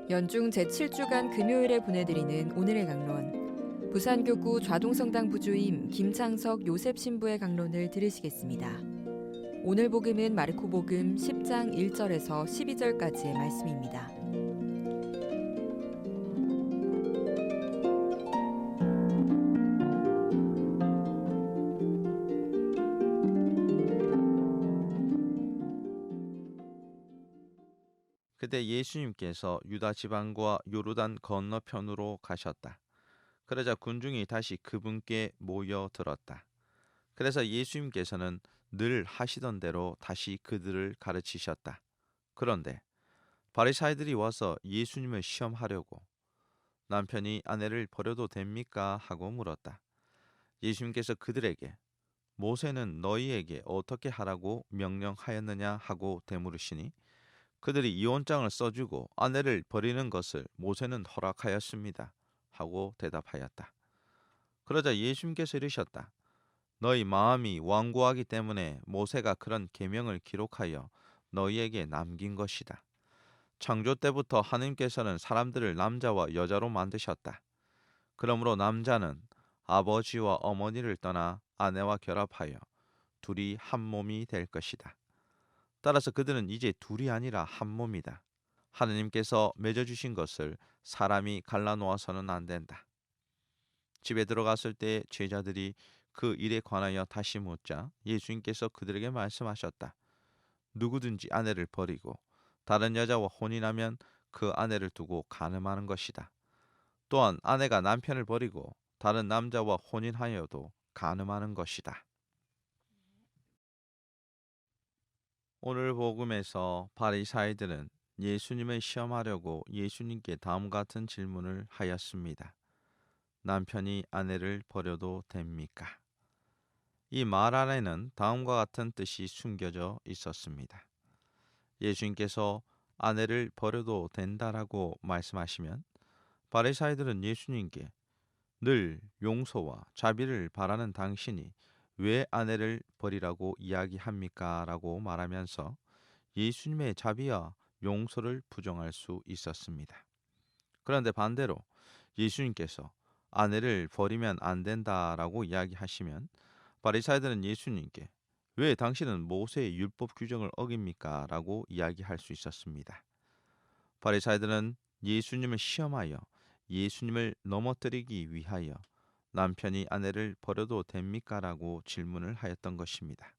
연중 제7주간 금요일에 보내드리는 오늘의 강론. 부산교구 좌동성당 부주임 김창석 요셉 신부의 강론을 들으시겠습니다. 오늘 복음은 마르코복음 10장 1절에서 12절까지의 말씀입니다. 그때 예수님께서 유다 지방과 요르단 건너편으로 가셨다. 그러자 군중이 다시 그분께 모여들었다. 그래서 예수님께서는 늘 하시던 대로 다시 그들을 가르치셨다. 그런데 바리사이들이 와서 예수님을 시험하려고 남편이 아내를 버려도 됩니까? 하고 물었다. 예수님께서 그들에게 모세는 너희에게 어떻게 하라고 명령하였느냐 하고 되물으시니 그들이 이혼장을 써주고 아내를 버리는 것을 모세는 허락하였습니다. 하고 대답하였다. 그러자 예수님께서 이르셨다. 너희 마음이 완고하기 때문에 모세가 그런 계명을 기록하여 너희에게 남긴 것이다. 창조 때부터 하나님께서는 사람들을 남자와 여자로 만드셨다. 그러므로 남자는 아버지와 어머니를 떠나 아내와 결합하여 둘이 한 몸이 될 것이다. 따라서 그들은 이제 둘이 아니라 한 몸이다. 하느님께서 맺어주신 것을 사람이 갈라놓아서는 안 된다. 집에 들어갔을 때 제자들이 그 일에 관하여 다시 묻자 예수님께서 그들에게 말씀하셨다. 누구든지 아내를 버리고 다른 여자와 혼인하면 그 아내를 두고 간음하는 것이다. 또한 아내가 남편을 버리고 다른 남자와 혼인하여도 간음하는 것이다. 오늘 복음에서 바리사이들은 예수님을 시험하려고 예수님께 다음 같은 질문을 하였습니다. 남편이 아내를 버려도 됩니까? 이 말 안에는 다음과 같은 뜻이 숨겨져 있었습니다. 예수님께서 아내를 버려도 된다라고 말씀하시면 바리사이들은 예수님께 늘 용서와 자비를 바라는 당신이 왜 아내를 버리라고 이야기합니까? 라고 말하면서 예수님의 자비와 용서를 부정할 수 있었습니다. 그런데 반대로 예수님께서 아내를 버리면 안 된다라고 이야기하시면 바리사이들은 예수님께 왜 당신은 모세의 율법 규정을 어깁니까? 라고 이야기할 수 있었습니다. 바리사이들은 예수님을 시험하여 예수님을 넘어뜨리기 위하여 남편이 아내를 버려도 됩니까? 라고 질문을 하였던 것입니다.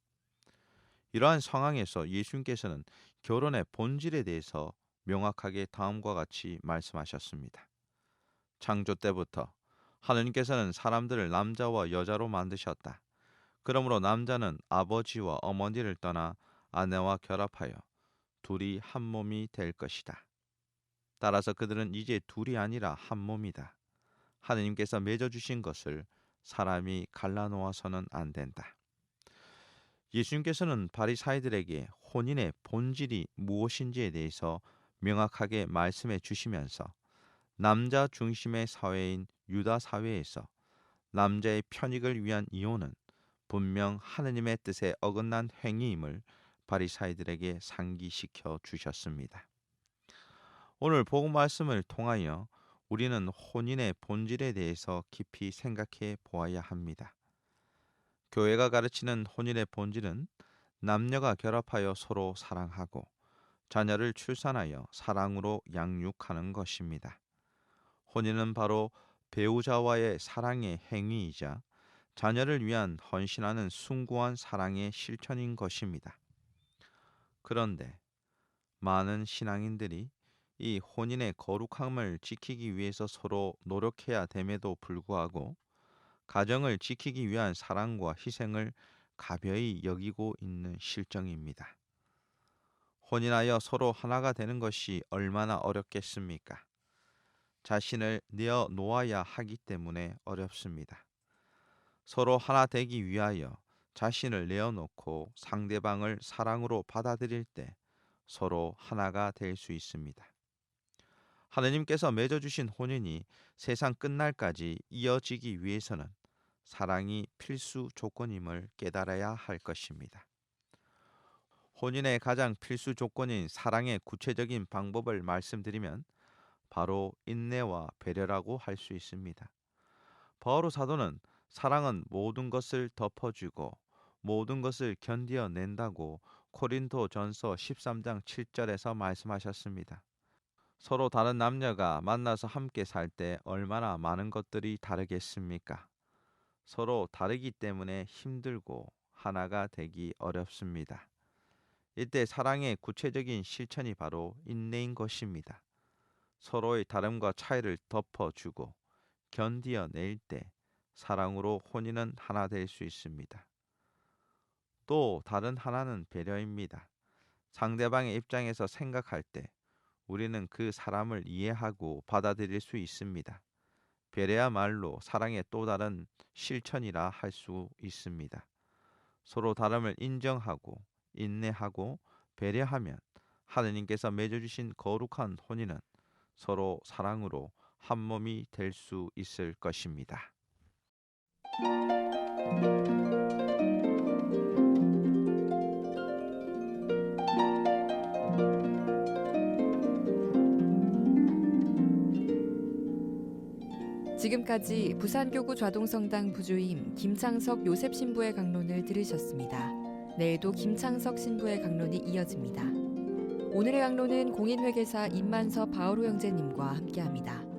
이러한 상황에서 예수님께서는 결혼의 본질에 대해서 명확하게 다음과 같이 말씀하셨습니다. 창조 때부터 하느님께서는 사람들을 남자와 여자로 만드셨다. 그러므로 남자는 아버지와 어머니를 떠나 아내와 결합하여 둘이 한 몸이 될 것이다. 따라서 그들은 이제 둘이 아니라 한 몸이다. 하느님께서 맺어주신 것을 사람이 갈라놓아서는 안 된다. 예수님께서는 바리사이들에게 혼인의 본질이 무엇인지에 대해서 명확하게 말씀해 주시면서 남자 중심의 사회인 유다 사회에서 남자의 편익을 위한 이혼은 분명 하느님의 뜻에 어긋난 행위임을 바리사이들에게 상기시켜 주셨습니다. 오늘 복음 말씀을 통하여 우리는 혼인의 본질에 대해서 깊이 생각해 보아야 합니다. 교회가 가르치는 혼인의 본질은 남녀가 결합하여 서로 사랑하고 자녀를 출산하여 사랑으로 양육하는 것입니다. 혼인은 바로 배우자와의 사랑의 행위이자 자녀를 위한 헌신하는 숭고한 사랑의 실천인 것입니다. 그런데 많은 신앙인들이 이 혼인의 거룩함을 지키기 위해서 서로 노력해야 됨에도 불구하고 가정을 지키기 위한 사랑과 희생을 가벼이 여기고 있는 실정입니다. 혼인하여 서로 하나가 되는 것이 얼마나 어렵겠습니까? 자신을 내어 놓아야 하기 때문에 어렵습니다. 서로 하나 되기 위하여 자신을 내어놓고 상대방을 사랑으로 받아들일 때 서로 하나가 될 수 있습니다. 하느님께서 맺어주신 혼인이 세상 끝날까지 이어지기 위해서는 사랑이 필수 조건임을 깨달아야 할 것입니다. 혼인의 가장 필수 조건인 사랑의 구체적인 방법을 말씀드리면 바로 인내와 배려라고 할 수 있습니다. 바오로 사도는 사랑은 모든 것을 덮어주고 모든 것을 견디어낸다고 코린토전서 13장 7절에서 말씀하셨습니다. 서로 다른 남녀가 만나서 함께 살 때 얼마나 많은 것들이 다르겠습니까? 서로 다르기 때문에 힘들고 하나가 되기 어렵습니다. 이때 사랑의 구체적인 실천이 바로 인내인 것입니다. 서로의 다름과 차이를 덮어주고 견디어낼 때 사랑으로 혼인은 하나 될 수 있습니다. 또 다른 하나는 배려입니다. 상대방의 입장에서 생각할 때 우리는 그 사람을 이해하고 받아들일 수 있습니다. 배려야말로 사랑의 또 다른 실천이라 할 수 있습니다. 서로 다름을 인정하고 인내하고 배려하면 하느님께서 맺어주신 거룩한 혼인은 서로 사랑으로 한 몸이 될 수 있을 것입니다. 지금까지 부산교구 좌동성당 부주임 김창석 요셉 신부의 강론을 들으셨습니다. 내일도 김창석 신부의 강론이 이어집니다. 오늘의 강론은 공인회계사 임만섭 바오로 형제님과 함께합니다.